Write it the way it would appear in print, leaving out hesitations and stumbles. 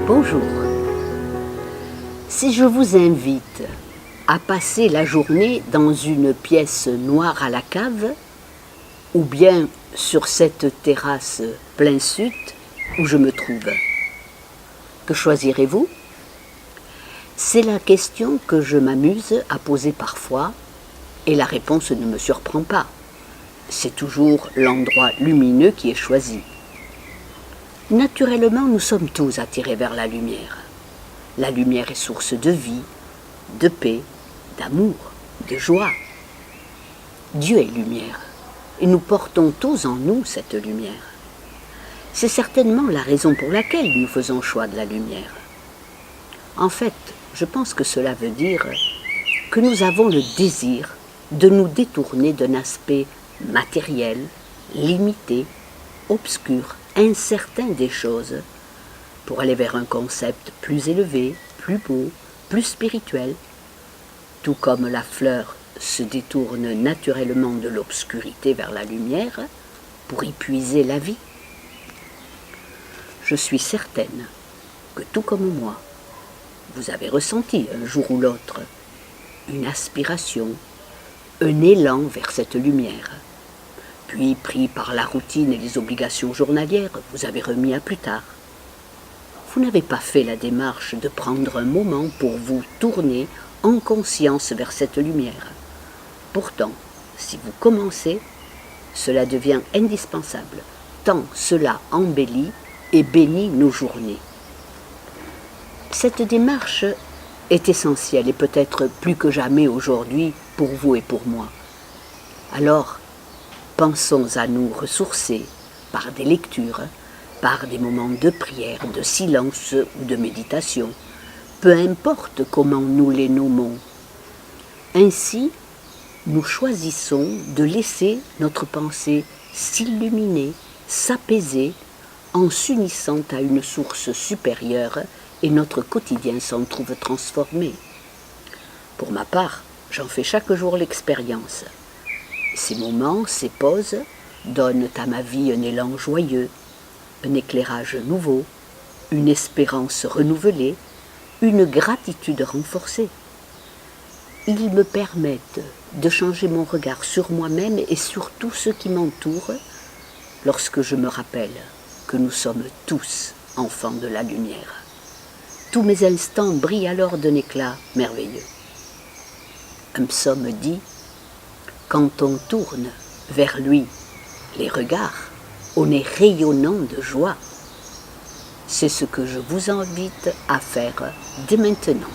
Bonjour. Si je vous invite à passer la journée dans une pièce noire à la cave, ou bien sur cette terrasse plein sud où je me trouve, que choisirez-vous? C'est la question que je m'amuse à poser parfois, et la réponse ne me surprend pas. C'est toujours l'endroit lumineux qui est choisi. Naturellement, nous sommes tous attirés vers la lumière. La lumière est source de vie, de paix, d'amour, de joie. Dieu est lumière, et nous portons tous en nous cette lumière. C'est certainement la raison pour laquelle nous faisons choix de la lumière. En fait, je pense que cela veut dire que nous avons le désir de nous détourner d'un aspect matériel, limité, obscur, incertain des choses, pour aller vers un concept plus élevé, plus beau, plus spirituel, tout comme la fleur se détourne naturellement de l'obscurité vers la lumière pour y puiser la vie. Je suis certaine que tout comme moi, vous avez ressenti un jour ou l'autre une aspiration, un élan vers cette lumière. Puis, pris par la routine et les obligations journalières, vous avez remis à plus tard. Vous n'avez pas fait la démarche de prendre un moment pour vous tourner en conscience vers cette lumière. Pourtant, si vous commencez, cela devient indispensable, tant cela embellit et bénit nos journées. Cette démarche est essentielle et peut-être plus que jamais aujourd'hui pour vous et pour moi. Alors, pensons à nous ressourcer par des lectures, par des moments de prière, de silence ou de méditation, peu importe comment nous les nommons. Ainsi, nous choisissons de laisser notre pensée s'illuminer, s'apaiser, en s'unissant à une source supérieure, et notre quotidien s'en trouve transformé. Pour ma part, j'en fais chaque jour l'expérience. Ces moments, ces pauses, donnent à ma vie un élan joyeux, un éclairage nouveau, une espérance renouvelée, une gratitude renforcée. Ils me permettent de changer mon regard sur moi-même et sur tout ce qui m'entoure lorsque je me rappelle que nous sommes tous enfants de la lumière. Tous mes instants brillent alors d'un éclat merveilleux. Un psaume dit « Quand on tourne vers lui les regards, on est rayonnant de joie. » C'est ce que je vous invite à faire dès maintenant.